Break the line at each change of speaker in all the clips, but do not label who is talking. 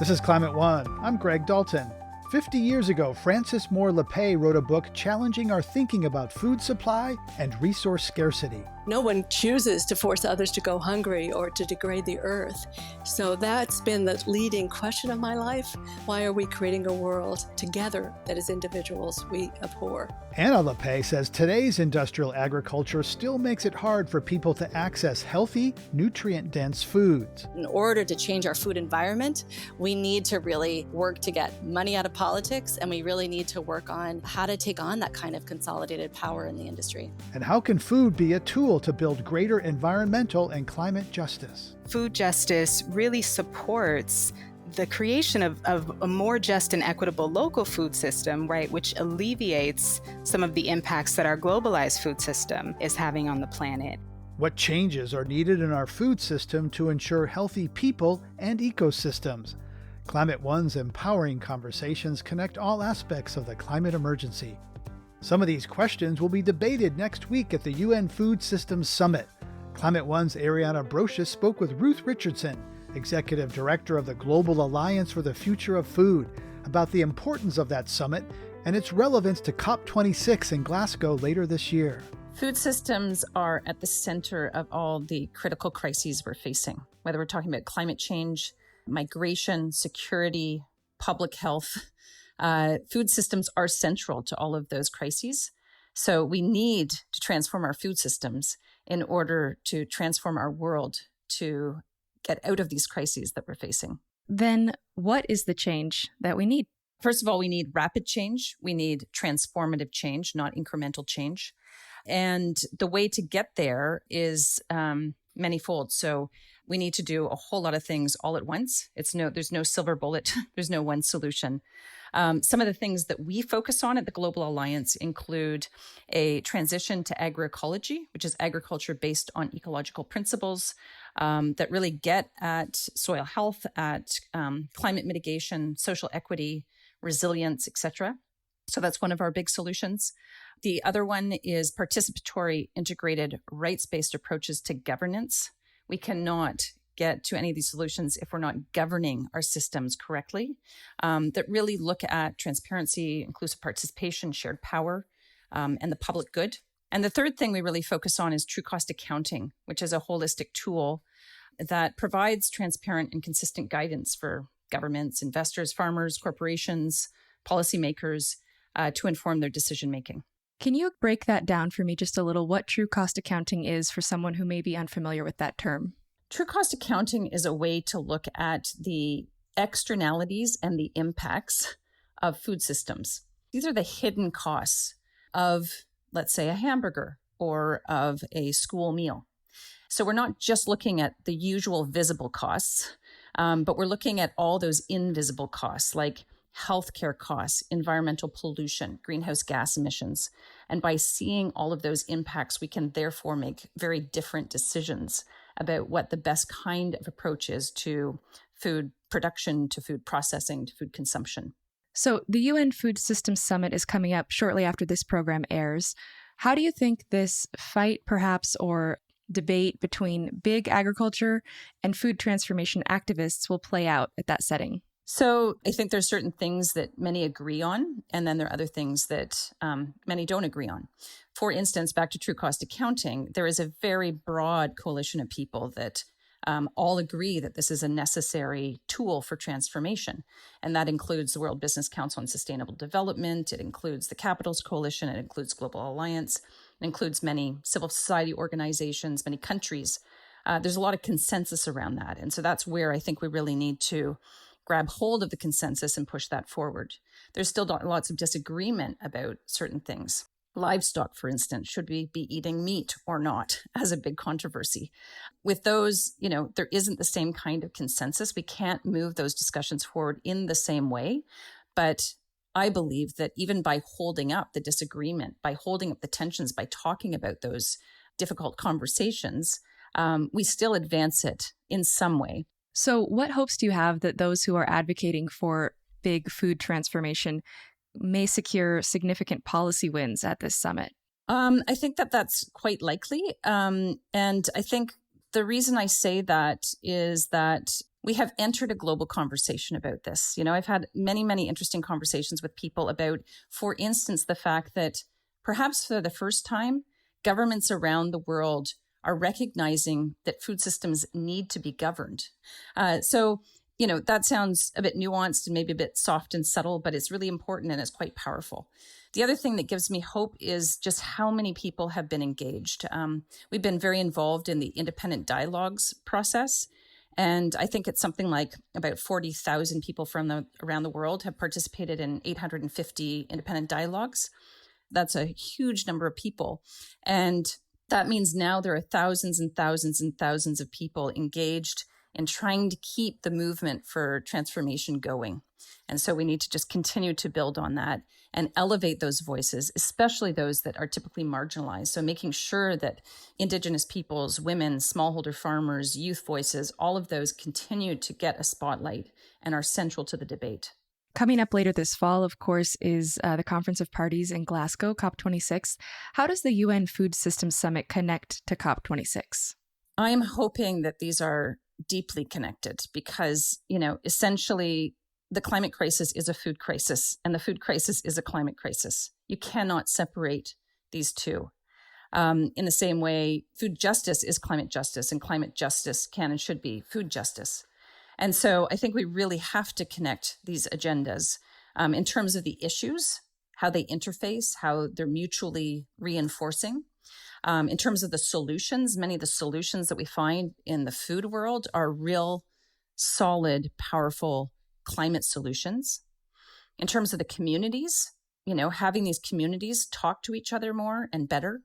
This is Climate One. I'm Greg Dalton. 50 years ago, Frances Moore Lappé wrote a book challenging our thinking about food supply and resource scarcity.
No one chooses to force others to go hungry or to degrade the earth. So that's been the leading question of my life. Why are we creating a world together that as individuals we abhor?
Anna Lappé says today's industrial agriculture still makes it hard for people to access healthy, nutrient-dense foods.
In order to change our food environment, we need to really work to get money out of politics, and we really need to work on how to take on that kind of consolidated power in the industry.
And how can food be a tool to build greater environmental and climate justice?
Food justice really supports the creation of a more just and equitable local food system, right, which alleviates some of the impacts that our globalized food system is having on the planet.
What changes are needed in our food system to ensure healthy people and ecosystems? Climate One's empowering conversations connect all aspects of the climate emergency. Some of these questions will be debated next week at the UN Food Systems Summit. Climate One's Ariana Brocious spoke with Ruth Richardson, Executive Director of the Global Alliance for the Future of Food, about the importance of that summit and its relevance to COP26 in Glasgow later this year.
Food systems are at the center of all the critical crises we're facing, whether we're talking about climate change, migration, security, public health. Food systems are central to all of those crises. So we need to transform our food systems in order to transform our world to get out of these crises that we're facing.
Then what is the change that we need?
First of all, we need rapid change. We need transformative change, not incremental change. And the way to get there is manyfold. So we need to do a whole lot of things all at once. There's no silver bullet. There's no one solution. Some of the things that we focus on at the Global Alliance include a transition to agroecology, which is agriculture based on ecological principles that really get at soil health, at climate mitigation, social equity, resilience, etc. So that's one of our big solutions. The other one is participatory, integrated, rights-based approaches to governance. We cannot get to any of these solutions if we're not governing our systems correctly, that really look at transparency, inclusive participation, shared power, and the public good. And the third thing we really focus on is true cost accounting, which is a holistic tool that provides transparent and consistent guidance for governments, investors, farmers, corporations, policymakers to inform their decision-making.
Can you break that down for me just a little, what true cost accounting is for someone who may be unfamiliar with that term?
True cost accounting is a way to look at the externalities and the impacts of food systems. These are the hidden costs of, let's say, a hamburger or of a school meal. So we're not just looking at the usual visible costs, but we're looking at all those invisible costs like healthcare costs, environmental pollution, greenhouse gas emissions. And by seeing all of those impacts, we can therefore make very different decisions about what the best kind of approach is to food production, to food processing, to food consumption.
So the UN Food Systems Summit is coming up shortly after this program airs. How do you think this fight, perhaps, or debate between big agriculture and food transformation activists will play out at that setting?
So I think there's certain things that many agree on, and then there are other things that many don't agree on. For instance, back to true cost accounting, there is a very broad coalition of people that all agree that this is a necessary tool for transformation. And that includes the World Business Council on Sustainable Development. It includes the Capitals Coalition. It includes Global Alliance. It includes many civil society organizations, many countries. There's a lot of consensus around that. And so that's where I think we really need to grab hold of the consensus and push that forward. There's still lots of disagreement about certain things. Livestock, for instance, should we be eating meat or not, as a big controversy. With those, there isn't the same kind of consensus. We can't move those discussions forward in the same way. But I believe that even by holding up the disagreement, by holding up the tensions, by talking about those difficult conversations, we still advance it in some way.
So what hopes do you have that those who are advocating for big food transformation may secure significant policy wins at this summit?
I think that that's quite likely. And I think the reason I say that is that we have entered a global conversation about this. I've had many, many interesting conversations with people about, for instance, the fact that perhaps for the first time, governments around the world are recognizing that food systems need to be governed. That sounds a bit nuanced and maybe a bit soft and subtle, but it's really important and it's quite powerful. The other thing that gives me hope is just how many people have been engaged. We've been very involved in the independent dialogues process. And I think it's something like about 40,000 people from around the world have participated in 850 independent dialogues. That's a huge number of people. And that means now there are thousands and thousands and thousands of people engaged in trying to keep the movement for transformation going. And so we need to just continue to build on that and elevate those voices, especially those that are typically marginalized. So making sure that Indigenous peoples, women, smallholder farmers, youth voices, all of those continue to get a spotlight and are central to the debate.
Coming up later this fall, of course, is the Conference of Parties in Glasgow, COP26. How does the UN Food Systems Summit connect to COP26?
I'm hoping that these are deeply connected because, essentially, the climate crisis is a food crisis, and the food crisis is a climate crisis. You cannot separate these two. In the same way, food justice is climate justice, and climate justice can and should be food justice. And so I think we really have to connect these agendas in terms of the issues, how they interface, how they're mutually reinforcing. In terms of the solutions, many of the solutions that we find in the food world are real, solid, powerful climate solutions. In terms of the communities, having these communities talk to each other more and better.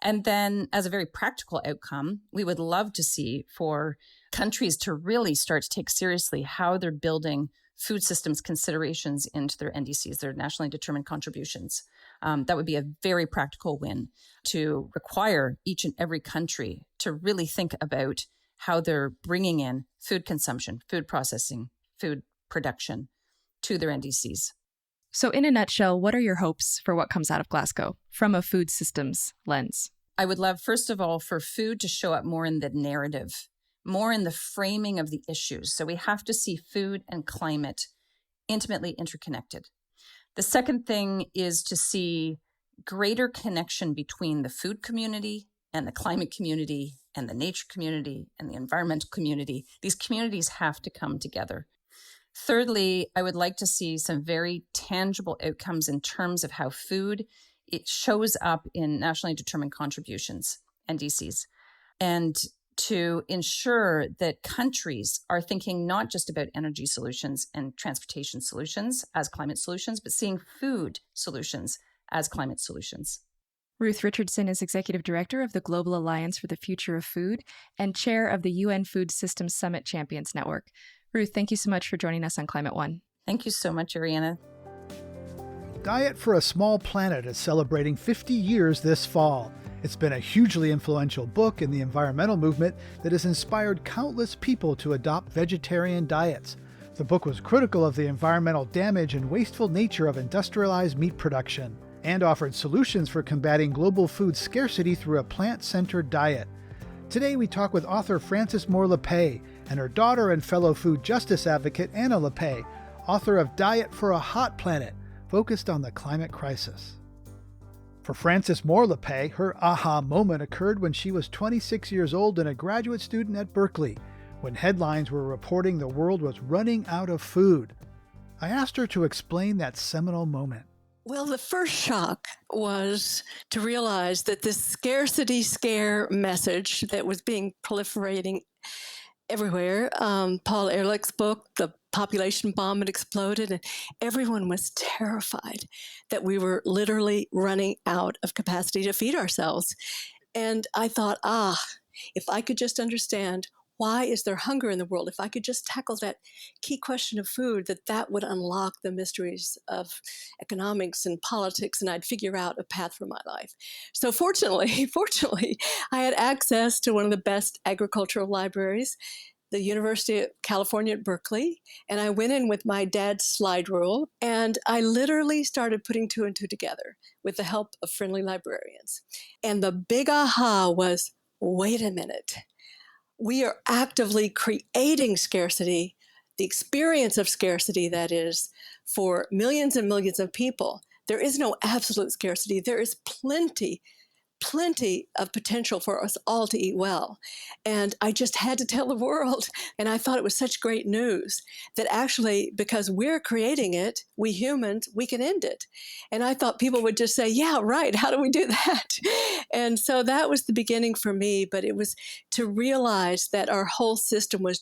And then as a very practical outcome, we would love to see for countries to really start to take seriously how they're building food systems considerations into their NDCs, their nationally determined contributions. That would be a very practical win to require each and every country to really think about how they're bringing in food consumption, food processing, food production to their NDCs.
So in a nutshell, what are your hopes for what comes out of Glasgow from a food systems lens?
I would love, first of all, for food to show up more in the narrative, more in the framing of the issues. So we have to see food and climate intimately interconnected. The second thing is to see greater connection between the food community and the climate community and the nature community and the environmental community. These communities have to come together. Thirdly, I would like to see some very tangible outcomes in terms of how food, it shows up in nationally determined contributions, NDCs, and to ensure that countries are thinking not just about energy solutions and transportation solutions as climate solutions, but seeing food solutions as climate solutions.
Ruth Richardson is Executive Director of the Global Alliance for the Future of Food and Chair of the UN Food Systems Summit Champions Network. Ruth, thank you so much for joining us on Climate One.
Thank you so much, Ariana.
Diet for a Small Planet is celebrating 50 years this fall. It's been a hugely influential book in the environmental movement that has inspired countless people to adopt vegetarian diets. The book was critical of the environmental damage and wasteful nature of industrialized meat production and offered solutions for combating global food scarcity through a plant-centered diet. Today we talk with author Frances Moore Lappé and her daughter and fellow food justice advocate Anna Lappé, author of Diet for a Hot Planet, focused on the climate crisis. For Frances Moore Lappé, her aha moment occurred when she was 26 years old and a graduate student at Berkeley, when headlines were reporting the world was running out of food. I asked her to explain that seminal moment.
Well, the first shock was to realize that this scarcity scare message that was being proliferating everywhere, Paul Ehrlich's book, The Population Bomb had exploded, and everyone was terrified that we were literally running out of capacity to feed ourselves. And I thought, if I could just understand why is there hunger in the world, if I could just tackle that key question of food, that would unlock the mysteries of economics and politics, and I'd figure out a path for my life. So fortunately, I had access to one of the best agricultural libraries, the University of California at Berkeley, and I went in with my dad's slide rule, and I literally started putting two and two together with the help of friendly librarians. And the big aha was, wait a minute. we are actively creating scarcity, the experience of scarcity, that is, for millions and millions of people. There is no absolute scarcity. There is plenty of potential for us all to eat well. And I just had to tell the world, and I thought it was such great news that actually, because we're creating it, we humans, we can end it. And I thought people would just say, yeah, right, how do we do that? And so that was the beginning for me, but it was to realize that our whole system was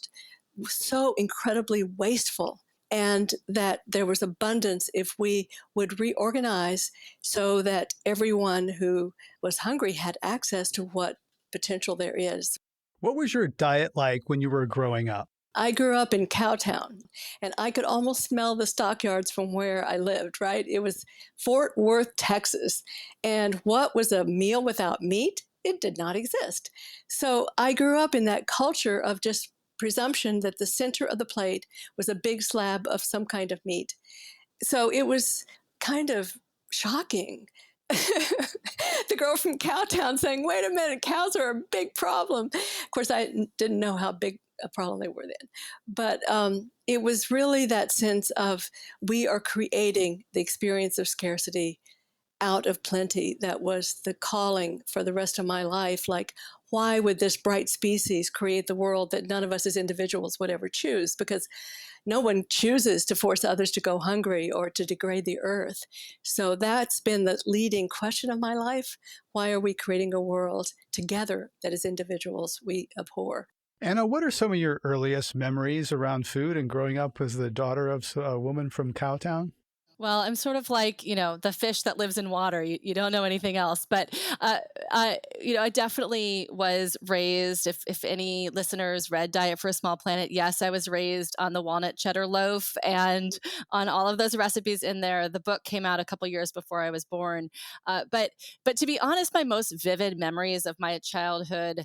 so incredibly wasteful, and that there was abundance if we would reorganize so that everyone who was hungry had access to what potential there is.
What was your diet like when you were growing up?
I grew up in Cowtown, and I could almost smell the stockyards from where I lived, right? It was Fort Worth, Texas. And what was a meal without meat? It did not exist. So I grew up in that culture of just presumption that the center of the plate was a big slab of some kind of meat. So it was kind of shocking. The girl from Cowtown saying, wait a minute, cows are a big problem. Of course, I didn't know how big a problem they were then. But it was really that sense of we are creating the experience of scarcity out of plenty that was the calling for the rest of my life. Like, why would this bright species create the world that none of us as individuals would ever choose? Because no one chooses to force others to go hungry or to degrade the earth. So that's been the leading question of my life. Why are we creating a world together that as individuals we abhor?
Anna, what are some of your earliest memories around food and growing up as the daughter of a woman from Cowtown?
Well, I'm sort of like, the fish that lives in water. You don't know anything else. But, I definitely was raised, if any listeners read Diet for a Small Planet, yes, I was raised on the walnut cheddar loaf and on all of those recipes in there. The book came out a couple years before I was born. But to be honest, my most vivid memories of my childhood,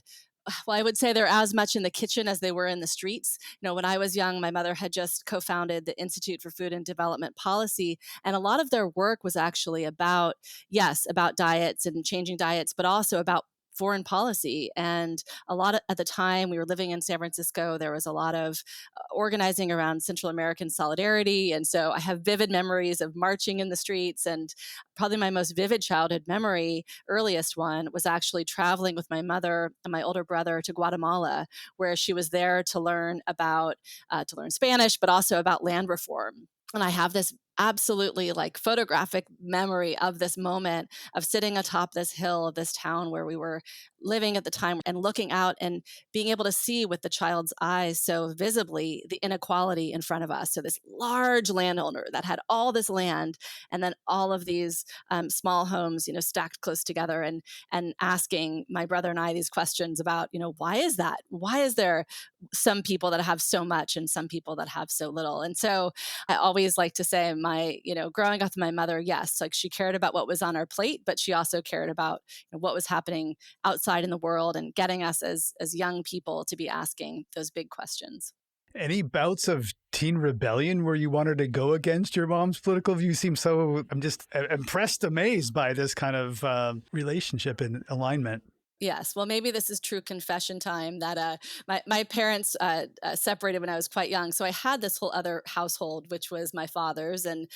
well, I would say they're as much in the kitchen as they were in the streets. When I was young, my mother had just co-founded the Institute for Food and Development Policy, and a lot of their work was actually about, yes, about diets and changing diets, but also about foreign policy. And at the time we were living in San Francisco, there was a lot of organizing around Central American solidarity. And so I have vivid memories of marching in the streets. And probably my most vivid childhood memory, earliest one, was actually traveling with my mother and my older brother to Guatemala, where she was there to learn Spanish, but also about land reform. And I have this absolutely photographic memory of this moment of sitting atop this hill of this town where we were living at the time and looking out and being able to see with the child's eyes so visibly the inequality in front of us. So this large landowner that had all this land and then all of these small homes, stacked close together, and asking my brother and I these questions about, why is that? Why is there some people that have so much and some people that have so little? And so I always like to say growing up with my mother, yes, she cared about what was on our plate, but she also cared about what was happening outside in the world and getting us as young people to be asking those big questions.
Any bouts of teen rebellion where you wanted to go against your mom's political view? I'm just impressed, amazed by this kind of relationship and alignment.
Yes. Well, maybe this is true confession time that my parents separated when I was quite young. So I had this whole other household, which was my father's. And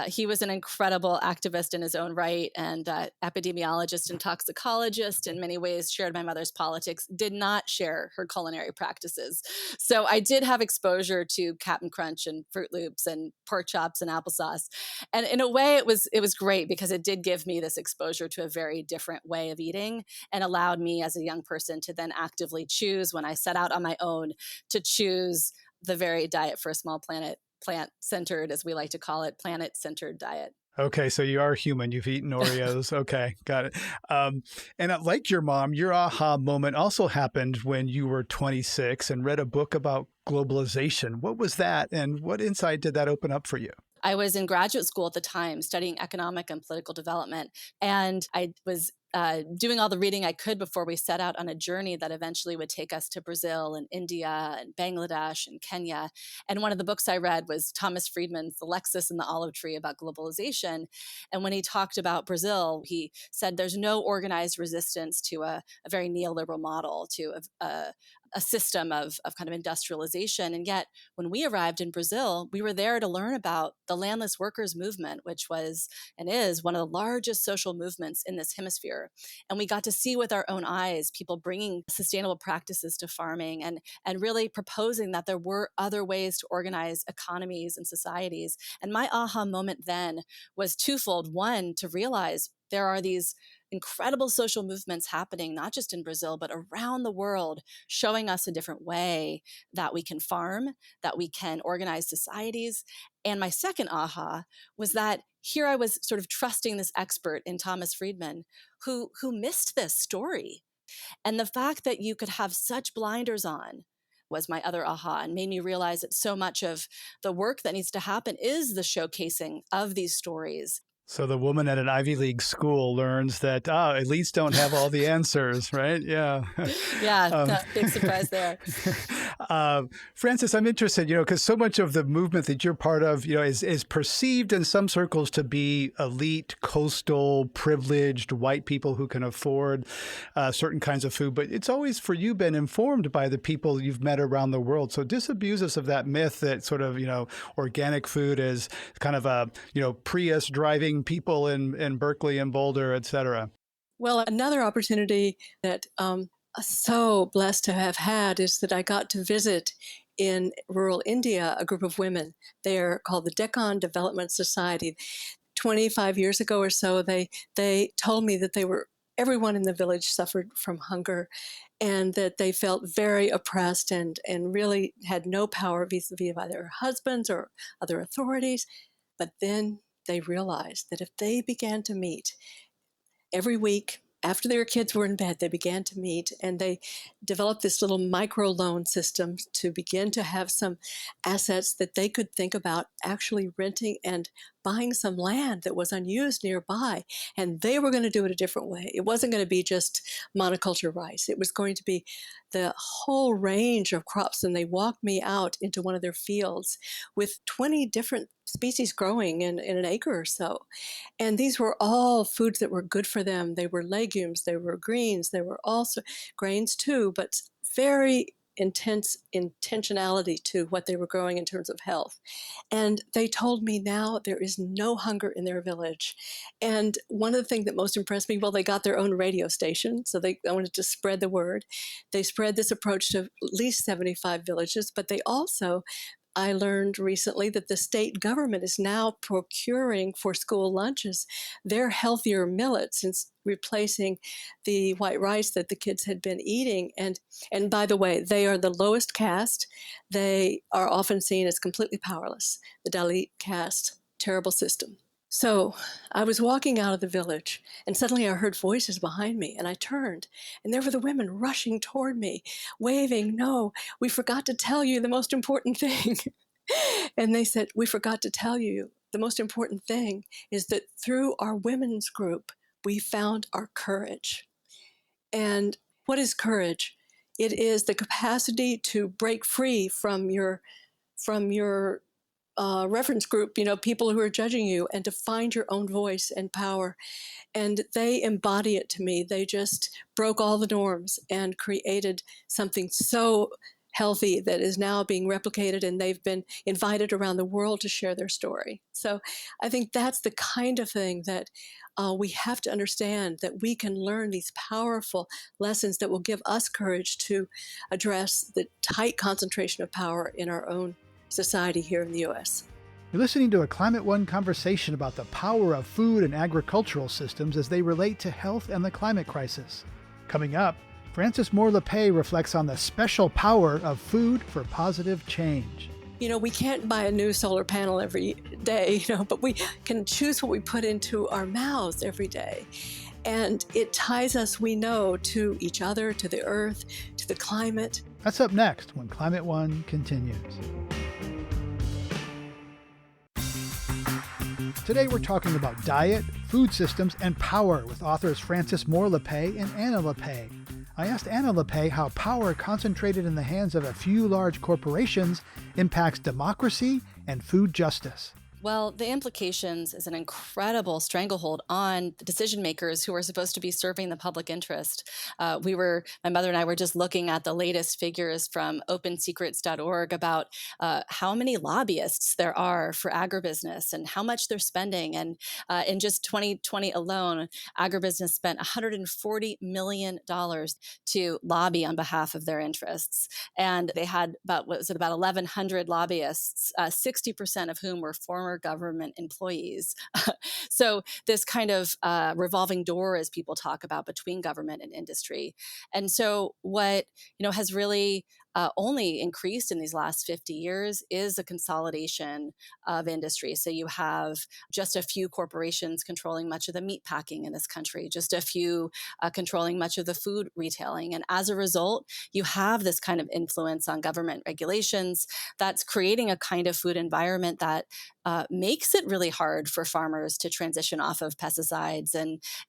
he was an incredible activist in his own right and epidemiologist and toxicologist, in many ways shared my mother's politics, did not share her culinary practices. So I did have exposure to Cap'n Crunch and Fruit Loops and pork chops and applesauce. And in a way, it was great because it did give me this exposure to a very different way of eating and allowed me as a young person to then actively choose, when I set out on my own, to choose the very Diet for a Small Planet, plant-centered, as we like to call it, planet-centered diet.
Okay, so you are human. You've eaten Oreos. Okay, got it. And like your mom, your aha moment also happened when you were 26 and read a book about globalization. What was that, and what insight did that open up for you?
I was in graduate school at the time studying economic and political development, and I was doing all the reading I could before we set out on a journey that eventually would take us to Brazil and India and Bangladesh and Kenya. And one of the books I read was Thomas Friedman's The Lexus and the Olive Tree about globalization. And when he talked about Brazil, he said there's no organized resistance to a very neoliberal model, to a a system of kind of industrialization. And yet, when we arrived in Brazil, we were there to learn about the landless workers movement, which was and is one of the largest social movements in this hemisphere. And we got to see with our own eyes people bringing sustainable practices to farming and really proposing that there were other ways to organize economies and societies. And my aha moment then was twofold. One, to realize there are these incredible social movements happening, not just in Brazil, but around the world, showing us a different way that we can farm, that we can organize societies. And my second aha was that here I was sort of trusting this expert in Thomas Friedman who missed this story. And the fact that you could have such blinders on was my other aha, and made me realize that so much of the work that needs to happen is the showcasing of these stories.
So the woman at an Ivy League school learns that, elites don't have all the answers, right? Yeah.
Yeah, big surprise there.
Frances, I'm interested, because so much of the movement that you're part of, is perceived in some circles to be elite, coastal, privileged, white people who can afford certain kinds of food. But it's always, for you, been informed by the people you've met around the world. So disabuse us of that myth that sort of, organic food is kind of a, Prius driving people in Berkeley and Boulder, et cetera.
Well, another opportunity that I'm so blessed to have had is that I got to visit in rural India a group of women. They're called the Deccan Development Society. 25 years ago or so, they told me that everyone in the village suffered from hunger and that they felt very oppressed and really had no power vis-a-vis by their husbands or other authorities. But then they realized that if they began to meet every week after their kids were in bed, they began to meet and they developed this little micro loan system to begin to have some assets that they could think about actually renting and buying some land that was unused nearby. And they were going to do it a different way. It wasn't going to be just monoculture rice. It was going to be the whole range of crops. And they walked me out into one of their fields with 20 different species growing in an acre or so. And these were all foods that were good for them. They were legumes, they were greens, they were also grains too, but very intense intentionality to what they were growing in terms of health. And they told me now there is no hunger in their village. And one of the things that most impressed me, well, they got their own radio station, so they wanted to spread the word. They spread this approach to at least 75 villages, but they also, I learned recently that the state government is now procuring for school lunches their healthier millets and replacing the white rice that the kids had been eating. And by the way, they are the lowest caste. They are often seen as completely powerless. The Dalit caste, terrible system. So I was walking out of the village and suddenly I heard voices behind me and I turned and there were the women rushing toward me, waving, "No, we forgot to tell you the most important thing." And they said, "We forgot to tell you the most important thing is that through our women's group, we found our courage." And what is courage? It is the capacity to break free from your reference group, people who are judging you, and to find your own voice and power. And they embody it to me. They just broke all the norms and created something so healthy that is now being replicated, and they've been invited around the world to share their story. So I think that's the kind of thing that we have to understand, that we can learn these powerful lessons that will give us courage to address the tight concentration of power in our own society here in the U.S.
You're listening to a Climate One conversation about the power of food and agricultural systems as they relate to health and the climate crisis. Coming up, Frances Moore Lappé reflects on the special power of food for positive change.
We can't buy a new solar panel every day, but we can choose what we put into our mouths every day. And it ties us, we know, to each other, to the earth, to the climate.
That's up next when Climate One continues. Today we're talking about diet, food systems, and power with authors Frances Moore Lappé and Anna Lappé. I asked Anna Lappé how power concentrated in the hands of a few large corporations impacts democracy and food justice.
Well, the implications is an incredible stranglehold on the decision makers who are supposed to be serving the public interest. My mother and I were just looking at the latest figures from opensecrets.org about how many lobbyists there are for agribusiness and how much they're spending. And in just 2020 alone, agribusiness spent $140 million to lobby on behalf of their interests. And they had about 1,100 lobbyists, 60% of whom were former government employees. So this kind of revolving door, as people talk about, between government and industry. And so what has really only increased in these last 50 years is a consolidation of industry. So you have just a few corporations controlling much of the meat packing in this country, just a few controlling much of the food retailing. And as a result, you have this kind of influence on government regulations that's creating a kind of food environment that makes it really hard for farmers to transition off of pesticides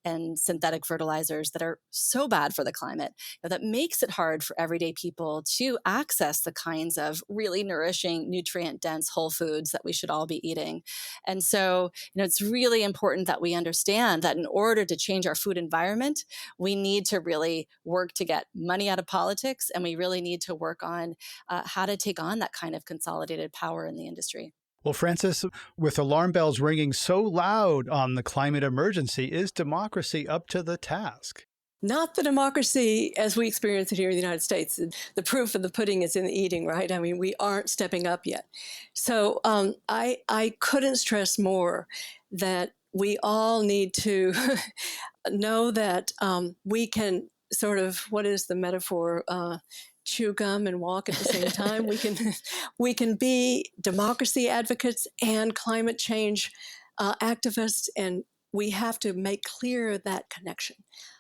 and synthetic fertilizers that are so bad for the climate. That makes it hard for everyday people to access the kinds of really nourishing, nutrient-dense whole foods that we should all be eating. And so, it's really important that we understand that in order to change our food environment, we need to really work to get money out of politics, and we really need to work on how to take on that kind of consolidated power in the industry.
Well, Frances, with alarm bells ringing so loud on the climate emergency, is democracy up to the task?
Not the democracy as we experience it here in the United States. The proof of the pudding is in the eating, right? I mean, we aren't stepping up yet. So I couldn't stress more that we all need to know that we can sort of, what is the metaphor? Chew gum and walk at the same time. We can be democracy advocates and climate change activists, and we have to make clear that connection.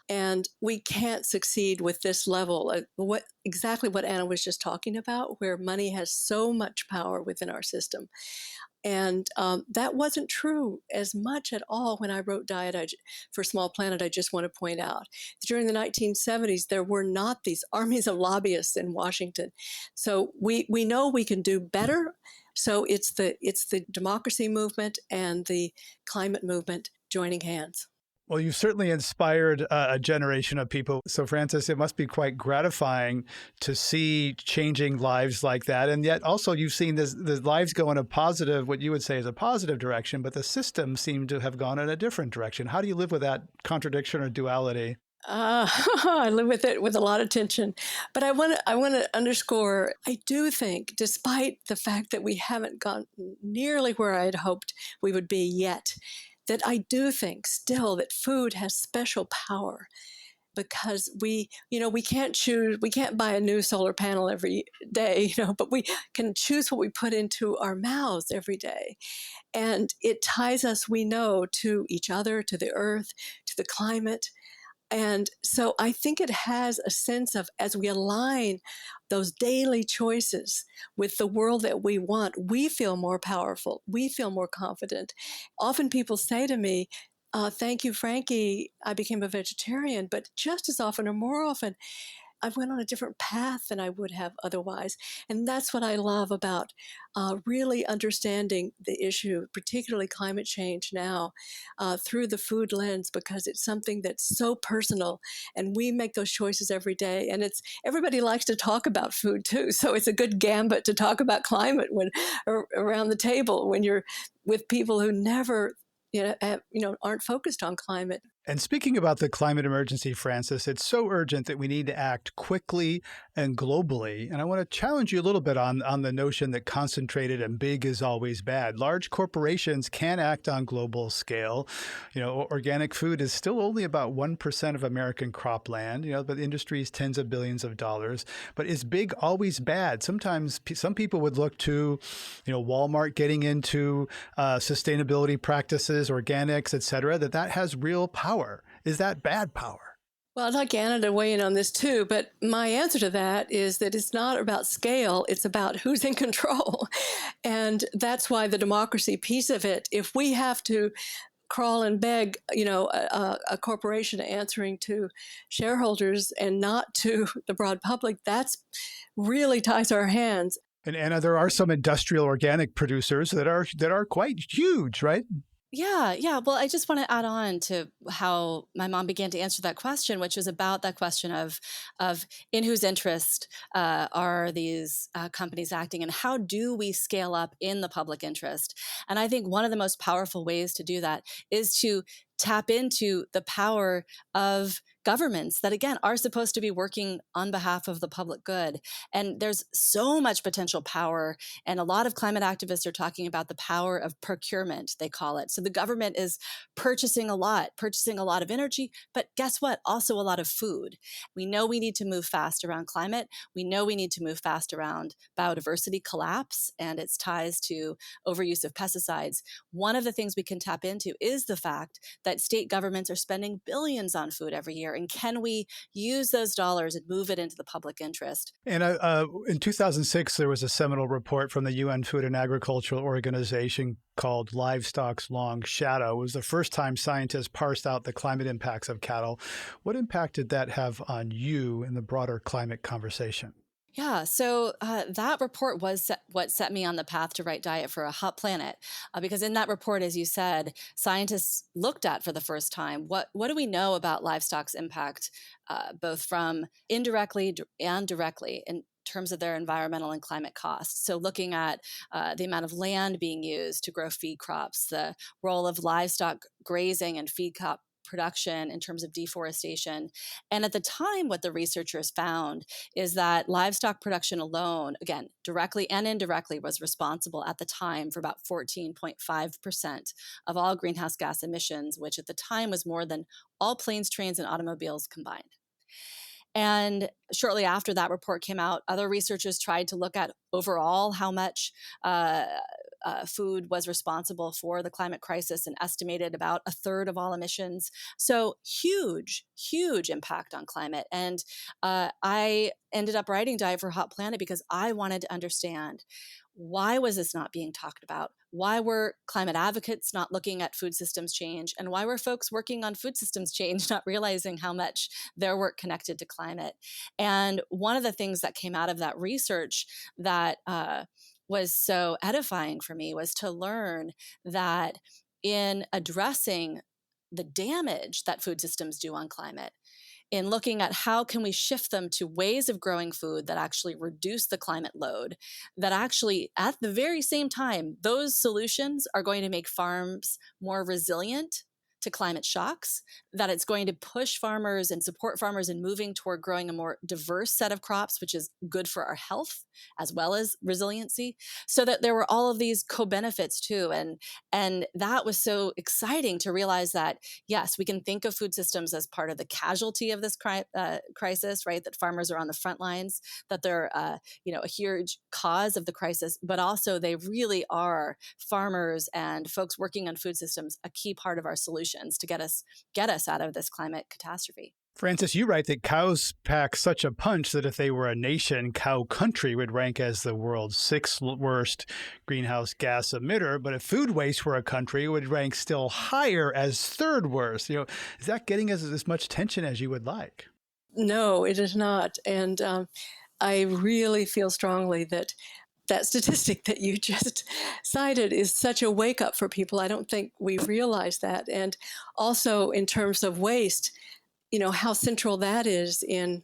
And we can't succeed with this level. Exactly what Anna was just talking about, where money has so much power within our system. And that wasn't true as much at all when I wrote Diet for Small Planet. I just want to point out, during the 1970s, there were not these armies of lobbyists in Washington. So we know we can do better. So it's the democracy movement and the climate movement joining hands.
Well, you've certainly inspired a generation of people. So, Frances, it must be quite gratifying to see changing lives like that. And yet also you've seen the lives go in a positive, what you would say is a positive direction, but the system seemed to have gone in a different direction. How do you live with that contradiction or duality?
I live with it with a lot of tension. But I want to underscore, I do think, despite the fact that we haven't gone nearly where I had hoped we would be yet, that I do think still that food has special power, because we can't choose, we can't buy a new solar panel every day, but we can choose what we put into our mouths every day. And it ties us, we know, to each other, to the earth, to the climate. And so I think it has a sense of, as we align those daily choices with the world that we want, we feel more powerful. We feel more confident. Often people say to me, thank you, Frankie, I became a vegetarian. But just as often or more often, I went on a different path than I would have otherwise. And that's what I love about really understanding the issue, particularly climate change now, through the food lens, because it's something that's so personal, and we make those choices every day. And everybody likes to talk about food too. So it's a good gambit to talk about climate around the table when you're with people who never aren't focused on climate.
And speaking about the climate emergency, Frances, it's so urgent that we need to act quickly and globally. And I want to challenge you a little bit on the notion that concentrated and big is always bad. Large corporations can act on global scale. Organic food is still only about 1% of American cropland, but the industry is tens of billions of dollars. But is big always bad? Sometimes some people would look to, Walmart getting into sustainability practices, organics, et cetera, that has real power. Is that bad power?
Well, I'd like Anna to weigh in on this too, but my answer to that is that it's not about scale, it's about who's in control. And that's why the democracy piece of it, if we have to crawl and beg, a corporation answering to shareholders and not to the broad public, that's really ties our hands.
And Anna, there are some industrial organic producers that are quite huge, right?
Yeah. Well, I just want to add on to how my mom began to answer that question, which was about that question of in whose interest are these companies acting, and how do we scale up in the public interest? And I think one of the most powerful ways to do that is to tap into the power of governments that, again, are supposed to be working on behalf of the public good. And there's so much potential power. And a lot of climate activists are talking about the power of procurement, they call it. So the government is purchasing a lot of energy, but guess what? Also a lot of food. We know we need to move fast around climate. We know we need to move fast around biodiversity collapse and its ties to overuse of pesticides. One of the things we can tap into is the fact that state governments are spending billions on food every year. And can we use those dollars and move it into the public interest?
And in 2006, there was a seminal report from the UN Food and Agricultural Organization called Livestock's Long Shadow. It was the first time scientists parsed out the climate impacts of cattle. What impact did that have on you in the broader climate conversation?
Yeah, so that report was what set me on the path to write Diet for a Hot Planet, because in that report, as you said, scientists looked at for the first time what do we know about livestock's impact, both from indirectly and directly in terms of their environmental and climate costs. So looking at the amount of land being used to grow feed crops, the role of livestock grazing and feed crop production in terms of deforestation. And at the time, what the researchers found is that livestock production alone, again, directly and indirectly, was responsible at the time for about 14.5% of all greenhouse gas emissions, which at the time was more than all planes, trains, and automobiles combined. And shortly after that report came out, other researchers tried to look at overall how much food was responsible for the climate crisis and estimated about a third of all emissions. So huge impact on climate. And I ended up writing Diet for a Hot Planet because I wanted to understand, why was this not being talked about? Why were climate advocates not looking at food systems change? And why were folks working on food systems change not realizing how much their work connected to climate? And one of the things that came out of that research that was so edifying for me was to learn that in addressing the damage that food systems do on climate, in looking at how can we shift them to ways of growing food that actually reduce the climate load, that actually at the very same time, those solutions are going to make farms more resilient to climate shocks, that it's going to push farmers and support farmers in moving toward growing a more diverse set of crops, which is good for our health as well as resiliency, so that there were all of these co-benefits too. And that was so exciting to realize that, yes, we can think of food systems as part of the casualty of this crisis, right? That farmers are on the front lines, that they're a huge cause of the crisis, but also they really are, farmers and folks working on food systems, a key part of our solutions to get us out of this climate catastrophe.
Frances, you write that cows pack such a punch that if they were a nation, cow country would rank as the world's sixth worst greenhouse gas emitter. But if food waste were a country, it would rank still higher as third worst. Is that getting us as much attention as you would like?
No, it is not. And I really feel strongly that statistic that you just cited is such a wake up for people. I don't think we realize that. And also in terms of waste, how central that is in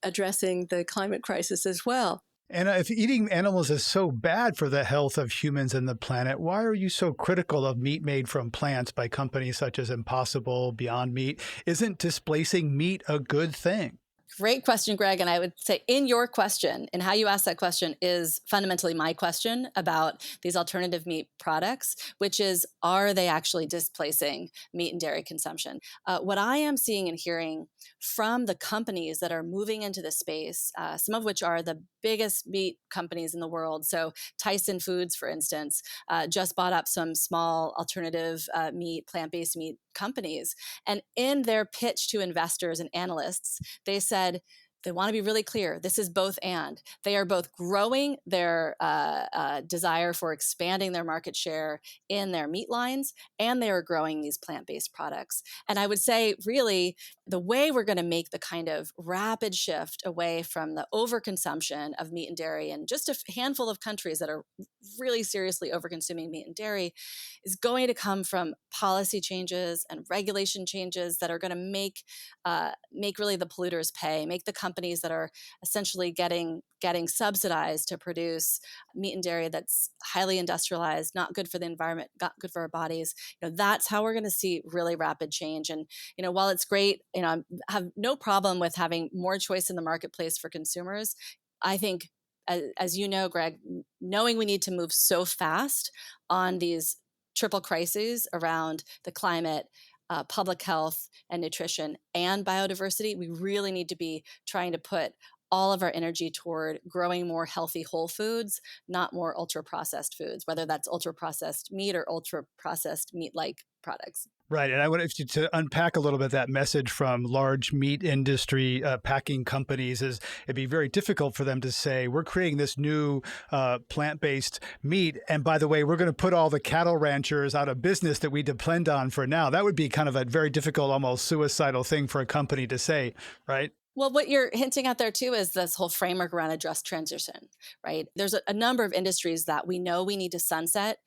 addressing the climate crisis as well.
And if eating animals is so bad for the health of humans and the planet, why are you so critical of meat made from plants by companies such as Impossible, Beyond Meat? Isn't displacing meat a good thing?
Great question, Greg. And I would say in your question and how you ask that question is fundamentally my question about these alternative meat products, which is, are they actually displacing meat and dairy consumption? What I am seeing and hearing from the companies that are moving into this space, some of which are the biggest meat companies in the world. So Tyson Foods, for instance, just bought up some small alternative meat, plant-based meat companies. And in their pitch to investors and analysts, they said, they want to be really clear. This is both and. They are both growing their desire for expanding their market share in their meat lines, and they are growing these plant-based products. And I would say, really, the way we're going to make the kind of rapid shift away from the overconsumption of meat and dairy in just a handful of countries that are really seriously overconsuming meat and dairy is going to come from policy changes and regulation changes that are going to make really the polluters pay, make the companies that are essentially getting subsidized to produce meat and dairy that's highly industrialized, not good for the environment, not good for our bodies. That's how we're going to see really rapid change. And while it's great, I have no problem with having more choice in the marketplace for consumers. I think, as you know, Greg, knowing we need to move so fast on these triple crises around the climate, public health and nutrition, and biodiversity, we really need to be trying to put all of our energy toward growing more healthy whole foods, not more ultra-processed foods, whether that's ultra-processed meat or ultra-processed meat-like products.
Right. And I wanted you to unpack a little bit that message from large meat industry packing companies. Is it'd be very difficult for them to say, we're creating this new plant-based meat. And by the way, we're going to put all the cattle ranchers out of business that we depend on for now. That would be kind of a very difficult, almost suicidal thing for a company to say, right?
Well, what you're hinting at there, too, is this whole framework around a just transition, right? There's a number of industries that we know we need to sunset.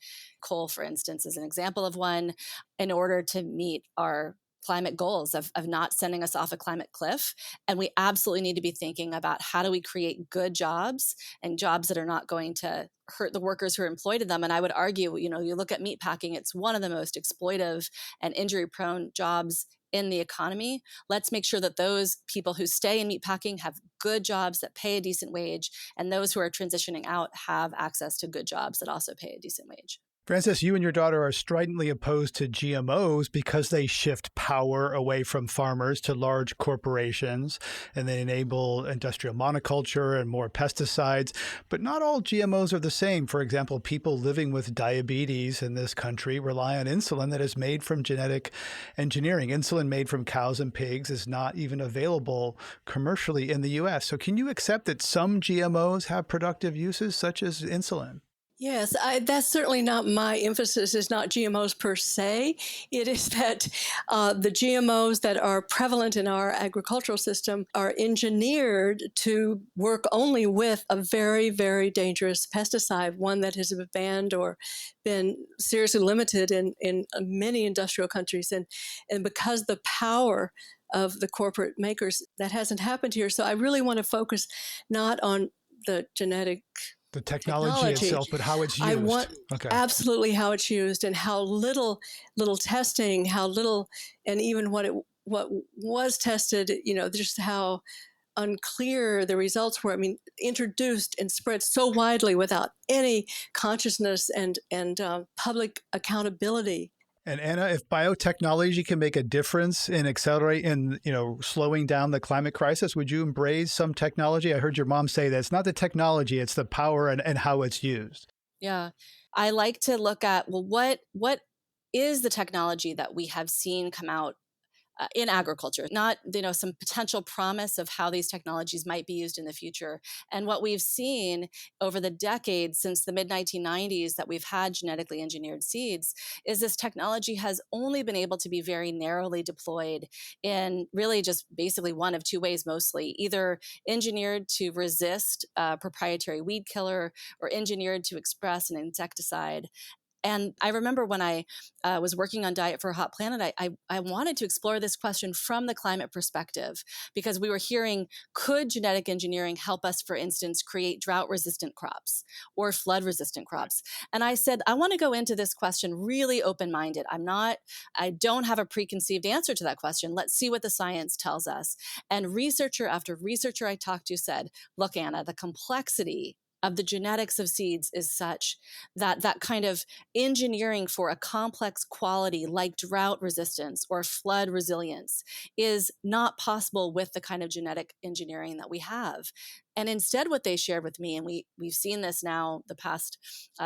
Coal, for instance, is an example of one, in order to meet our climate goals of not sending us off a climate cliff. And we absolutely need to be thinking about how do we create good jobs and jobs that are not going to hurt the workers who are employed in them. And I would argue, you look at meatpacking, it's one of the most exploitive and injury-prone jobs in the economy. Let's make sure that those people who stay in meatpacking have good jobs that pay a decent wage, and those who are transitioning out have access to good jobs that also pay a decent wage.
Frances, you and your daughter are stridently opposed to GMOs because they shift power away from farmers to large corporations, and they enable industrial monoculture and more pesticides. But not all GMOs are the same. For example, people living with diabetes in this country rely on insulin that is made from genetic engineering. Insulin made from cows and pigs is not even available commercially in the U.S. So can you accept that some GMOs have productive uses, such as insulin?
Yes, that's certainly not my emphasis. Is not GMOs per se. It is that the GMOs that are prevalent in our agricultural system are engineered to work only with a very, very dangerous pesticide, one that has been banned or been seriously limited in many industrial countries. And because the power of the corporate makers, that hasn't happened here. So I really want to focus not on the
the technology itself, but how it's used.
I want absolutely how it's used and how little testing, how little, and even what was tested, just how unclear the results were. I mean, introduced and spread so widely without any consciousness and public accountability.
And Anna, if biotechnology can make a difference in slowing down the climate crisis, would you embrace some technology? I heard your mom say that it's not the technology, it's the power and how it's used.
Yeah. I like to look at, well, what is the technology that we have seen come out in agriculture, not, some potential promise of how these technologies might be used in the future. And what we've seen over the decades since the mid-1990s that we've had genetically engineered seeds is this technology has only been able to be very narrowly deployed in really just basically one of two ways mostly, either engineered to resist a proprietary weed killer or engineered to express an insecticide. And I remember when I was working on Diet for a Hot Planet, I wanted to explore this question from the climate perspective, because we were hearing, could genetic engineering help us, for instance, create drought-resistant crops or flood-resistant crops? And I said, I want to go into this question really open-minded. I don't have a preconceived answer to that question. Let's see what the science tells us. And researcher after researcher I talked to said, look, Anna, the complexity of the genetics of seeds is such that that kind of engineering for a complex quality like drought resistance or flood resilience is not possible with the kind of genetic engineering that we have.
And instead, what they shared with me, and we've seen this now the past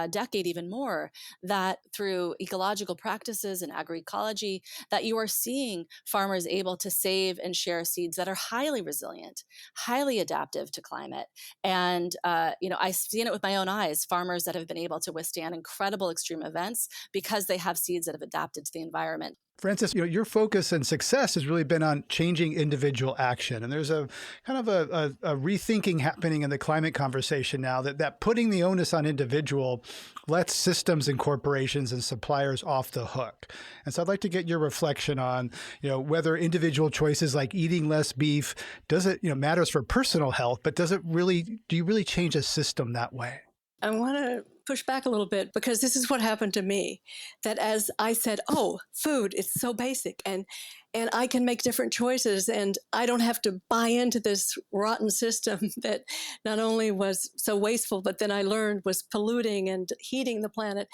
decade even more, that through ecological practices and agroecology, that you are seeing farmers able to save and share seeds that are highly resilient, highly adaptive to climate. And, I've seen it with my own eyes, farmers that have been able to withstand incredible extreme events because they have seeds that have adapted to the environment.
Frances, your focus and success has really been on changing individual action. And there's a kind of a rethinking happening in the climate conversation now that putting the onus on individual lets systems and corporations and suppliers off the hook. And so I'd like to get your reflection on, whether individual choices like eating less beef, does it, matters for personal health, but do you really change a system that way?
I want to push back a little bit because this is what happened to me, that as I said, oh, food, it's so basic and I can make different choices and I don't have to buy into this rotten system that not only was so wasteful, but then I learned was polluting and heating the planet.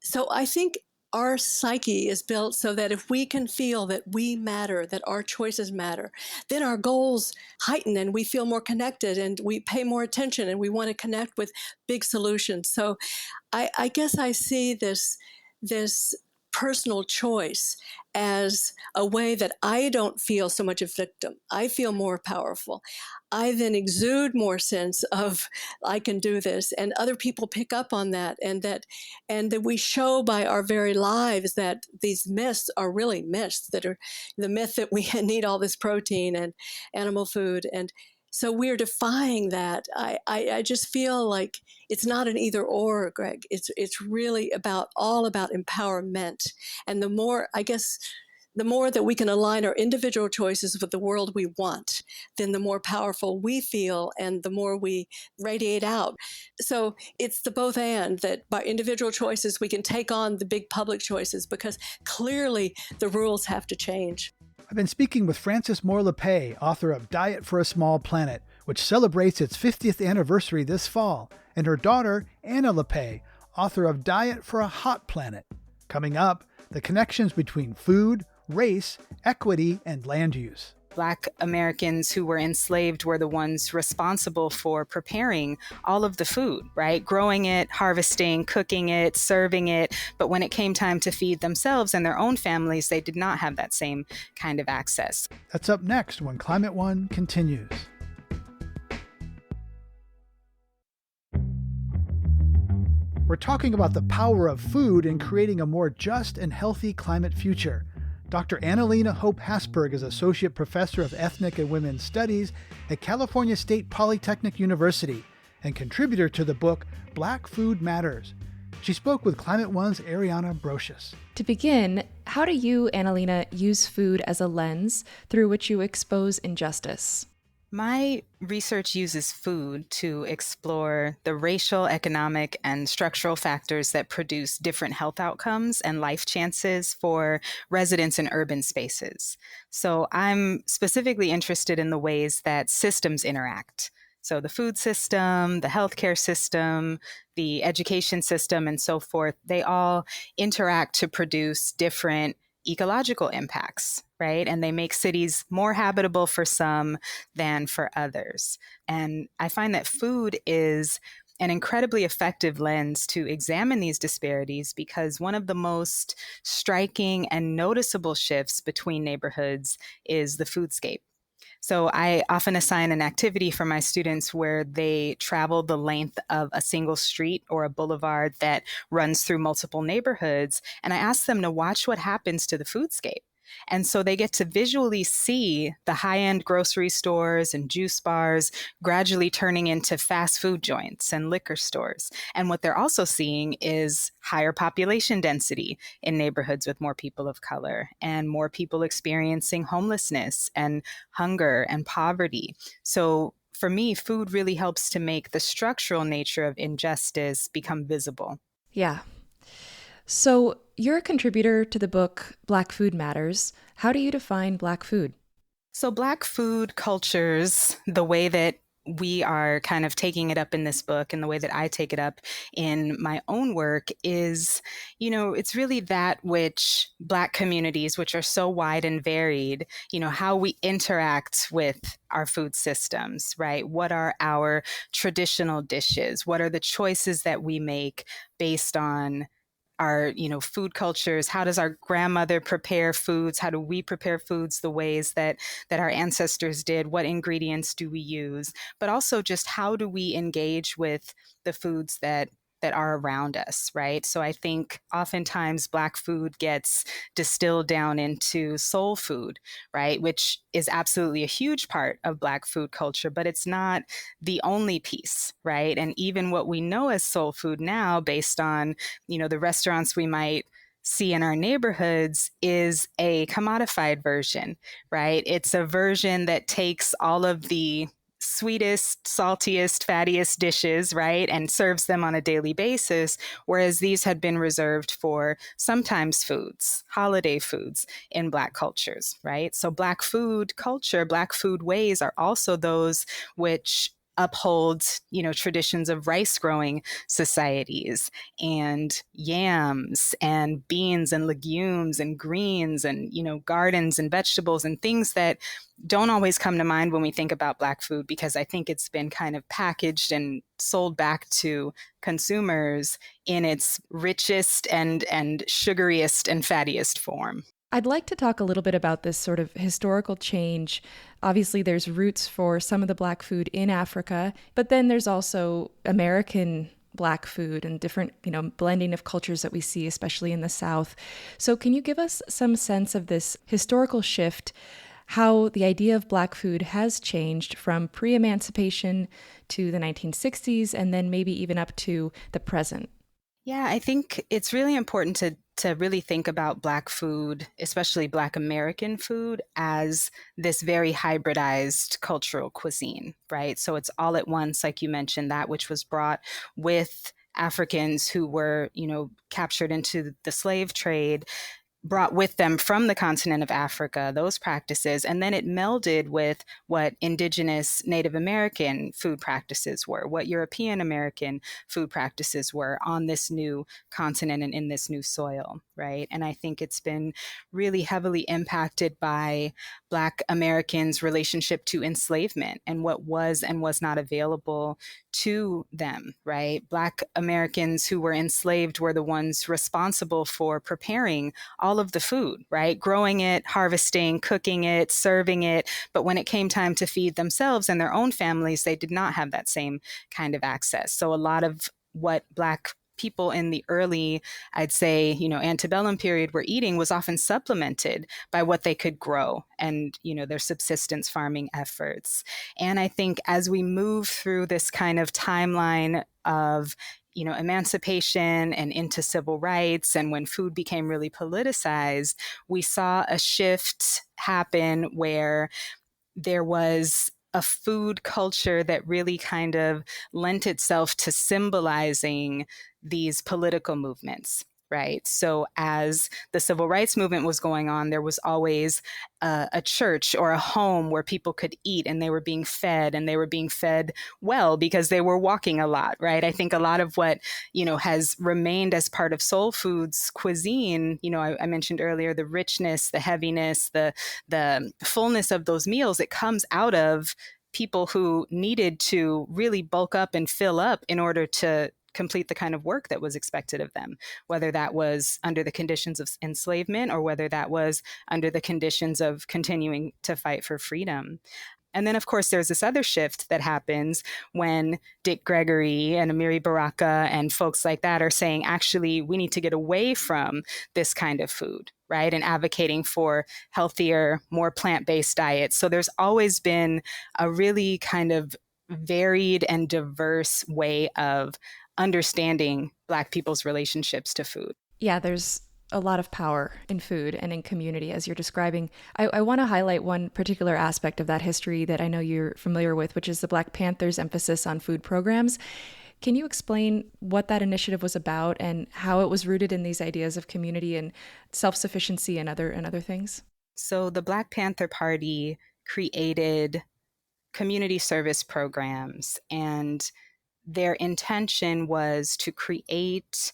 So I think our psyche is built so that if we can feel that we matter, that our choices matter, then our goals heighten and we feel more connected and we pay more attention and we want to connect with big solutions. So I guess I see this personal choice as a way that I don't feel so much a victim. I feel more powerful. I then exude more sense of I can do this, and other people pick up on that, and that we show by our very lives that these myths are really myths, that are the myth that we need all this protein and animal food. And so we're defying that. I just feel like it's not an either or, Greg. It's really all about empowerment. And the more that we can align our individual choices with the world we want, then the more powerful we feel and the more we radiate out. So it's the both and, that by individual choices, we can take on the big public choices because clearly the rules have to change.
I've been speaking with Frances Moore Lappé, author of Diet for a Small Planet, which celebrates its 50th anniversary this fall, and her daughter, Anna Lappé, author of Diet for a Hot Planet. Coming up, the connections between food, race, equity, and land use.
Black Americans who were enslaved were the ones responsible for preparing all of the food, right? Growing it, harvesting, cooking it, serving it. But when it came time to feed themselves and their own families, they did not have that same kind of access.
That's up next when Climate One continues. We're talking about the power of food in creating a more just and healthy climate future. Dr. Annalena Hope Hasberg is Associate Professor of Ethnic and Women's Studies at California State Polytechnic University and contributor to the book Black Food Matters. She spoke with Climate One's Ariana Brocious.
To begin, how do you, Annalena, use food as a lens through which you expose injustice?
My research uses food to explore the racial, economic, and structural factors that produce different health outcomes and life chances for residents in urban spaces. So I'm specifically interested in the ways that systems interact. So the food system, the healthcare system, the education system, and so forth, they all interact to produce different ecological impacts, right? And they make cities more habitable for some than for others. And I find that food is an incredibly effective lens to examine these disparities because one of the most striking and noticeable shifts between neighborhoods is the foodscape. So I often assign an activity for my students where they travel the length of a single street or a boulevard that runs through multiple neighborhoods, and I ask them to watch what happens to the foodscape. And so they get to visually see the high-end grocery stores and juice bars gradually turning into fast food joints and liquor stores. And what they're also seeing is higher population density in neighborhoods with more people of color and more people experiencing homelessness and hunger and poverty. So for me, food really helps to make the structural nature of injustice become visible.
Yeah. So you're a contributor to the book Black Food Matters. How do you define Black food?
So Black food cultures, the way that we are kind of taking it up in this book, and the way that I take it up in my own work is, it's really that which Black communities, which are so wide and varied, how we interact with our food systems, right? What are our traditional dishes? What are the choices that we make based on our food cultures? How does our grandmother prepare foods? How do we prepare foods the ways that our ancestors did? What ingredients do we use? But also just how do we engage with the foods that are around us, right? So I think oftentimes Black food gets distilled down into soul food, right? Which is absolutely a huge part of Black food culture, but it's not the only piece, right? And even what we know as soul food now, based on, the restaurants we might see in our neighborhoods, is a commodified version, right? It's a version that takes all of the sweetest, saltiest, fattiest dishes, right, and serves them on a daily basis, whereas these had been reserved for sometimes foods, holiday foods in Black cultures, right? So Black food culture, Black food ways are also those which uphold, traditions of rice growing societies and yams and beans and legumes and greens and, gardens and vegetables and things that don't always come to mind when we think about Black food, because I think it's been kind of packaged and sold back to consumers in its richest and sugariest and fattiest form.
I'd like to talk a little bit about this sort of historical change. Obviously, there's roots for some of the Black food in Africa, but then there's also American Black food and different, blending of cultures that we see, especially in the South. So can you give us some sense of this historical shift, how the idea of Black food has changed from pre-emancipation to the 1960s and then maybe even up to the present?
Yeah, I think it's really important to really think about Black food, especially Black American food, as this very hybridized cultural cuisine, right? So it's all at once, like you mentioned, that which was brought with Africans who were, captured into the slave trade, brought with them from the continent of Africa, those practices, and then it melded with what indigenous Native American food practices were, what European American food practices were on this new continent and in this new soil, right? And I think it's been really heavily impacted by Black Americans' relationship to enslavement and what was and was not available to them, right? Black Americans who were enslaved were the ones responsible for preparing all of the food, right? Growing it, harvesting, cooking it, serving it. But when it came time to feed themselves and their own families, they did not have that same kind of access. So a lot of what Black people in the early, I'd say, antebellum period were eating was often supplemented by what they could grow and, their subsistence farming efforts. And I think as we move through this kind of timeline of emancipation and into civil rights, and when food became really politicized, we saw a shift happen where there was a food culture that really kind of lent itself to symbolizing these political movements, right? So as the civil rights movement was going on, there was always a church or a home where people could eat, and they were being fed, and they were being fed well because they were walking a lot, right? I think a lot of what, has remained as part of soul food's cuisine, I mentioned earlier, the richness, the heaviness, the fullness of those meals, it comes out of people who needed to really bulk up and fill up in order to complete the kind of work that was expected of them, whether that was under the conditions of enslavement or whether that was under the conditions of continuing to fight for freedom. And then, of course, there's this other shift that happens when Dick Gregory and Amiri Baraka and folks like that are saying, actually, we need to get away from this kind of food, right? And advocating for healthier, more plant-based diets. So there's always been a really kind of varied and diverse way of understanding Black people's relationships to food.
Yeah, there's a lot of power in food and in community, as you're describing. I want to highlight one particular aspect of that history that I know you're familiar with, which is the Black Panthers' emphasis on food programs. Can you explain what that initiative was about and how it was rooted in these ideas of community and self-sufficiency and other things?
So the Black Panther Party created community service programs, and their intention was to create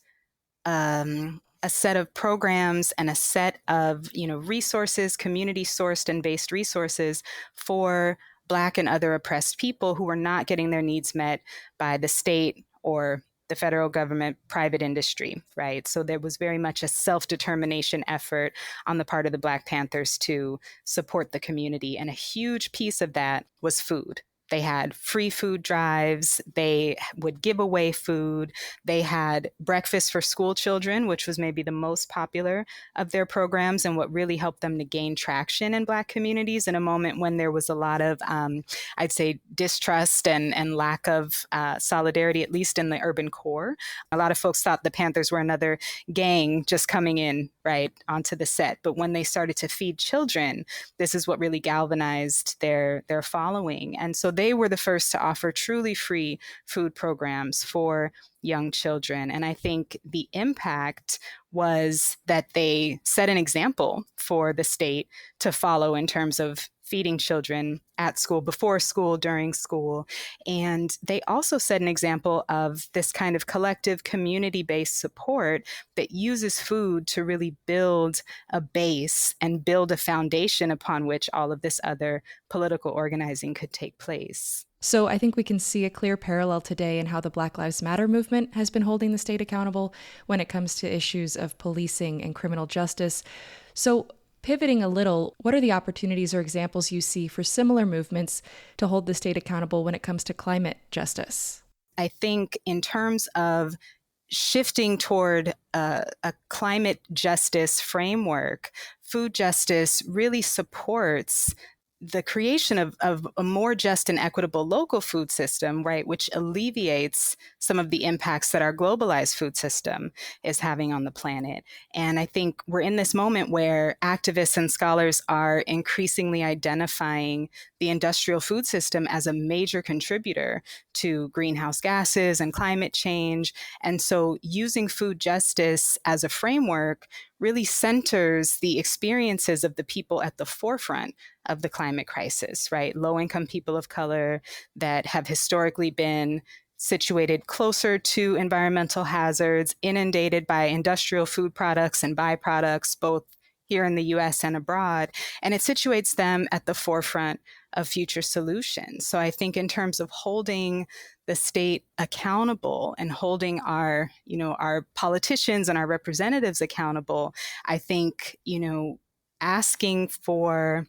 a set of programs and a set of resources, community sourced and based resources for Black and other oppressed people who were not getting their needs met by the state or the federal government, private industry, right? So there was very much a self-determination effort on the part of the Black Panthers to support the community. And a huge piece of that was food. They had free food drives. They would give away food. They had breakfast for school children, which was maybe the most popular of their programs and what really helped them to gain traction in Black communities in a moment when there was a lot of, I'd say, distrust and lack of solidarity, at least in the urban core. A lot of folks thought the Panthers were another gang just coming in, right, onto the set. But when they started to feed children, this is what really galvanized their following. And so they were the first to offer truly free food programs for young children. And I think the impact was that they set an example for the state to follow in terms of feeding children at school, before school, during school. And they also set an example of this kind of collective community-based support that uses food to really build a base and build a foundation upon which all of this other political organizing could take place.
So I think we can see a clear parallel today in how the Black Lives Matter movement has been holding the state accountable when it comes to issues of policing and criminal justice. So pivoting a little, what are the opportunities or examples you see for similar movements to hold the state accountable when it comes to climate justice?
I think in terms of shifting toward a climate justice framework, food justice really supports the creation of a more just and equitable local food system, right, which alleviates some of the impacts that our globalized food system is having on the planet. And I think we're in this moment where activists and scholars are increasingly identifying the industrial food system as a major contributor to greenhouse gases and climate change. And so using food justice as a framework really centers the experiences of the people at the forefront of the climate crisis, right? Low-income people of color that have historically been situated closer to environmental hazards, inundated by industrial food products and byproducts, both here in the US and abroad. And it situates them at the forefront of future solutions. So I think in terms of holding the state accountable and holding our politicians and our representatives accountable, I think, asking for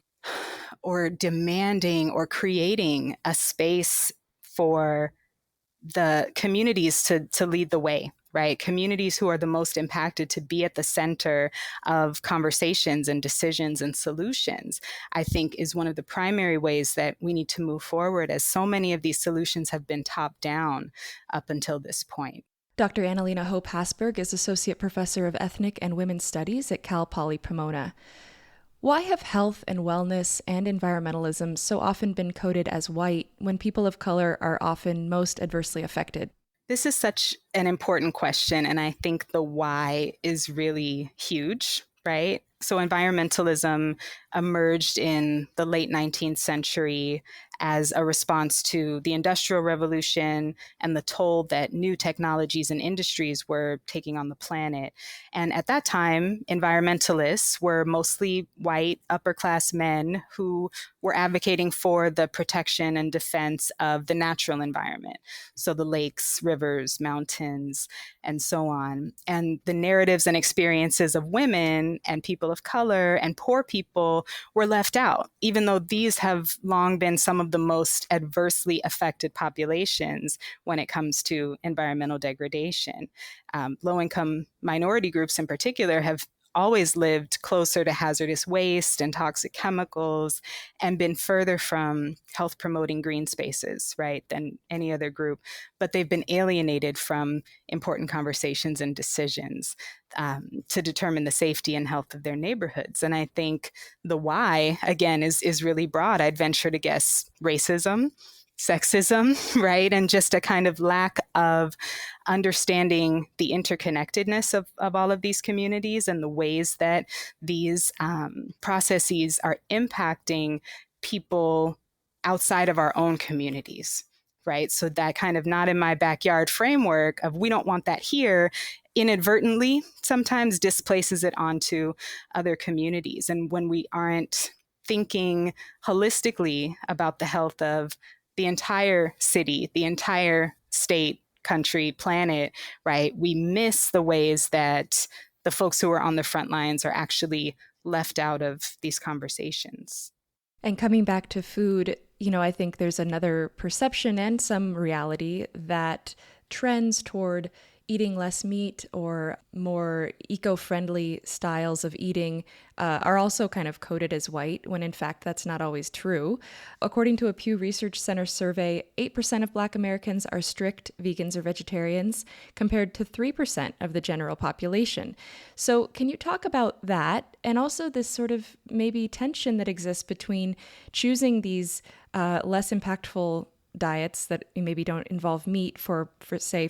or demanding or creating a space for the communities to lead the way, right? Communities who are the most impacted to be at the center of conversations and decisions and solutions, I think is one of the primary ways that we need to move forward, as so many of these solutions have been top down up until this point.
Dr. Annalena Hope Hasberg is Associate Professor of Ethnic and Women's Studies at Cal Poly Pomona. Why have health and wellness and environmentalism so often been coded as white when people of color are often most adversely affected?
This is such an important question, and I think the why is really huge, right? So environmentalism emerged in the late 19th century as a response to the Industrial Revolution and the toll that new technologies and industries were taking on the planet. And at that time, environmentalists were mostly white, upper-class men who were advocating for the protection and defense of the natural environment. So the lakes, rivers, mountains, and so on. And the narratives and experiences of women and people of color and poor people were left out, even though these have long been some of the most adversely affected populations when it comes to environmental degradation. Low-income minority groups in particular have always lived closer to hazardous waste and toxic chemicals and been further from health-promoting green spaces, right, than any other group. But they've been alienated from important conversations and decisions to determine the safety and health of their neighborhoods. And I think the why, again, is really broad. I'd venture to guess racism, sexism, right? And just a kind of lack of understanding the interconnectedness of all of these communities and the ways that these processes are impacting people outside of our own communities, right? So that kind of not in my backyard framework of we don't want that here inadvertently sometimes displaces it onto other communities. And when we aren't thinking holistically about the health of the entire city, the entire state, country, planet, right, we miss the ways that the folks who are on the front lines are actually left out of these conversations.
And coming back to food, I think there's another perception and some reality that trends toward eating less meat or more eco-friendly styles of eating are also kind of coded as white, when in fact that's not always true. According to a Pew Research Center survey, 8% of Black Americans are strict vegans or vegetarians, compared to 3% of the general population. So can you talk about that, and also this sort of maybe tension that exists between choosing these less impactful diets that maybe don't involve meat for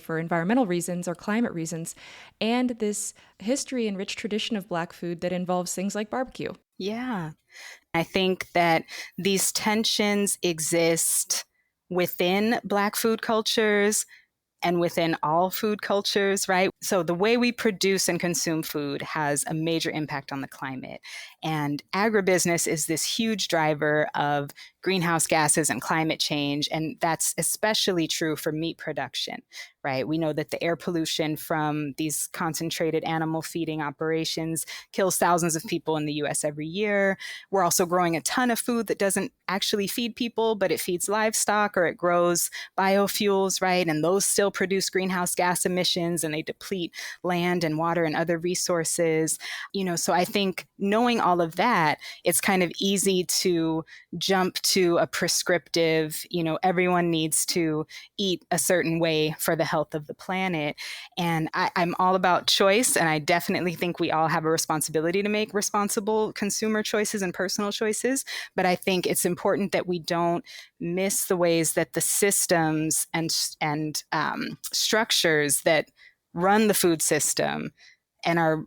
environmental reasons or climate reasons, and this history and rich tradition of Black food that involves things like barbecue?
Yeah. I think that these tensions exist within Black food cultures and within all food cultures, right? So the way we produce and consume food has a major impact on the climate. And agribusiness is this huge driver of greenhouse gases and climate change. And that's especially true for meat production, right? We know that the air pollution from these concentrated animal feeding operations kills thousands of people in the US every year. We're also growing a ton of food that doesn't actually feed people, but it feeds livestock, or it grows biofuels, right? And those still produce greenhouse gas emissions, and they deplete land and water and other resources. So I think knowing all of that, it's kind of easy to jump to a prescriptive, everyone needs to eat a certain way for the health of the planet. And I'm all about choice. And I definitely think we all have a responsibility to make responsible consumer choices and personal choices. But I think it's important that we don't miss the ways that the systems and structures that run the food system and are,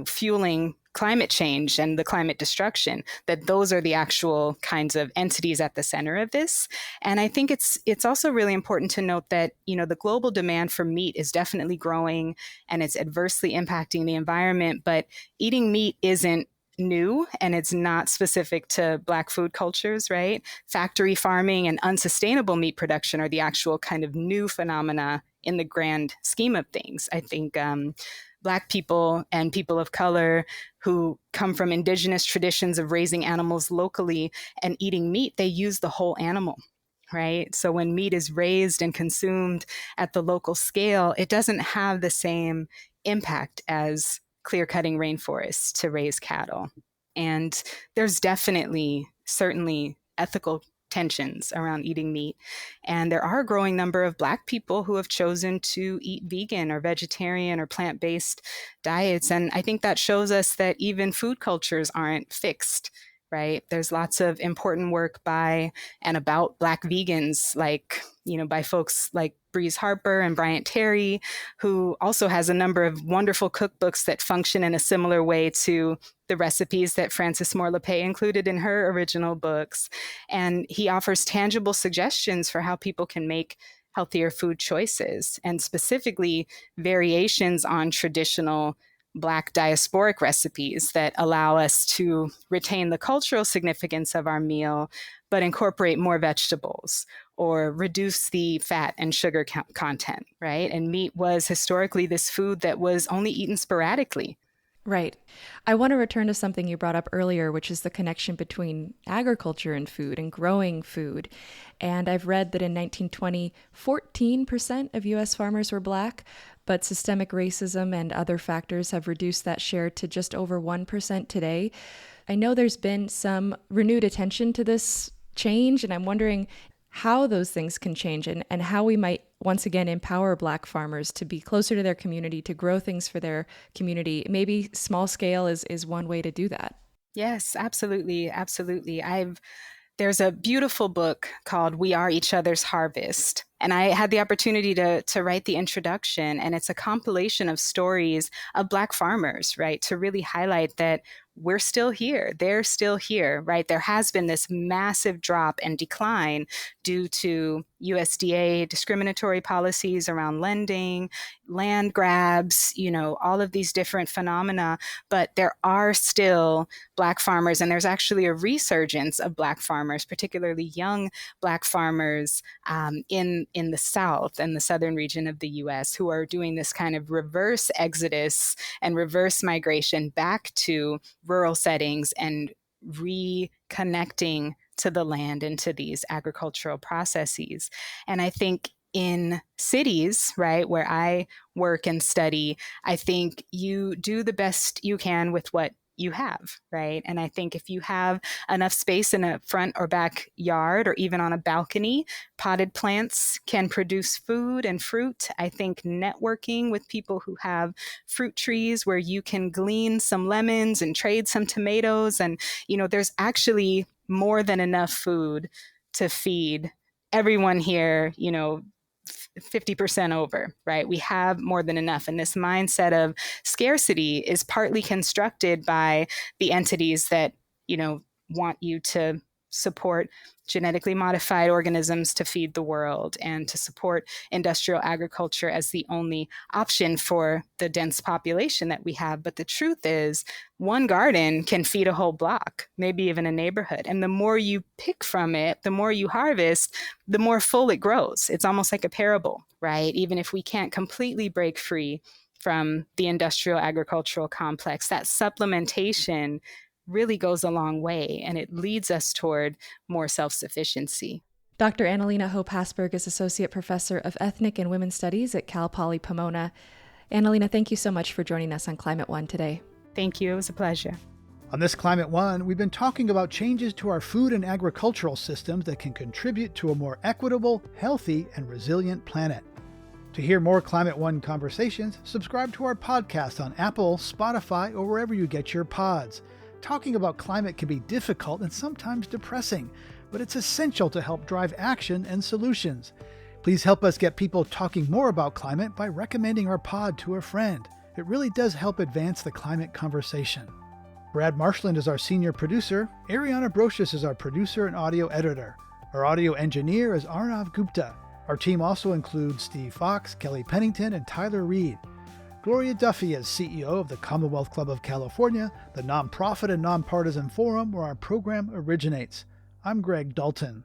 fueling climate change and the climate destruction, that those are the actual kinds of entities at the center of this. And I think it's also really important to note that, the global demand for meat is definitely growing, and it's adversely impacting the environment. But eating meat isn't new, and it's not specific to Black food cultures, right? Factory farming and unsustainable meat production are the actual kind of new phenomena in the grand scheme of things. I think Black people and people of color who come from indigenous traditions of raising animals locally and eating meat, they use the whole animal, right? So when meat is raised and consumed at the local scale, it doesn't have the same impact as clear-cutting rainforests to raise cattle. And there's certainly ethical tensions around eating meat. And there are a growing number of Black people who have chosen to eat vegan or vegetarian or plant-based diets. And I think that shows us that even food cultures aren't fixed, right? There's lots of important work by and about Black vegans, by folks like Breeze Harper and Bryant Terry, who also has a number of wonderful cookbooks that function in a similar way to the recipes that Frances Moore Lappé included in her original books. And he offers tangible suggestions for how people can make healthier food choices, and specifically variations on traditional Black diasporic recipes that allow us to retain the cultural significance of our meal, but incorporate more vegetables or reduce the fat and sugar content, right? And meat was historically this food that was only eaten sporadically.
Right. I want to return to something you brought up earlier, which is the connection between agriculture and food and growing food. And I've read that in 1920, 14% of U.S. farmers were Black, but systemic racism and other factors have reduced that share to just over 1% today. I know there's been some renewed attention to this change, and I'm wondering how those things can change and how we might once again empower Black farmers to be closer to their community, to grow things for their community. Maybe small scale is one way to do that.
Yes, absolutely. Absolutely. There's a beautiful book called We Are Each Other's Harvest. And I had the opportunity to write the introduction, and it's a compilation of stories of Black farmers, right? To really highlight that we're still here. They're still here, right? There has been this massive drop and decline due to USDA discriminatory policies around lending, land grabs, all of these different phenomena. But there are still Black farmers, and there's actually a resurgence of Black farmers, particularly young Black farmers in the South and the southern region of the US, who are doing this kind of reverse exodus and reverse migration back to rural settings and reconnecting to the land and to these agricultural processes. And I think in cities, right, where I work and study, I think you do the best you can with what you have, right? And I think if you have enough space in a front or backyard or even on a balcony, potted plants can produce food and fruit. I think networking with people who have fruit trees where you can glean some lemons and trade some tomatoes. And, there's actually more than enough food to feed everyone here, 50% over, right? We have more than enough. And this mindset of scarcity is partly constructed by the entities that, want you to support genetically modified organisms to feed the world and to support industrial agriculture as the only option for the dense population that we have. But the truth is, one garden can feed a whole block, maybe even a neighborhood. And the more you pick from it, the more you harvest, the more full it grows. It's almost like a parable, right? Even if we can't completely break free from the industrial agricultural complex, that supplementation really goes a long way, and it leads us toward more self-sufficiency.
Dr. Annalena Hope-Hasberg is Associate Professor of Ethnic and Women's Studies at Cal Poly Pomona. Annalena, thank you so much for joining us on Climate One today.
Thank you. It was a pleasure.
On this Climate One, we've been talking about changes to our food and agricultural systems that can contribute to a more equitable, healthy, and resilient planet. To hear more Climate One conversations, subscribe to our podcast on Apple, Spotify, or wherever you get your pods. Talking about climate can be difficult and sometimes depressing, but it's essential to help drive action and solutions. Please help us get people talking more about climate by recommending our pod to a friend. It really does help advance the climate conversation. Brad Marshland is our senior producer. Ariana Brocious is our producer and audio editor. Our audio engineer is Arnav Gupta. Our team also includes Steve Fox, Kelly Pennington, and Tyler Reed. Gloria Duffy is CEO of the Commonwealth Club of California, the nonprofit and nonpartisan forum where our program originates. I'm Greg Dalton.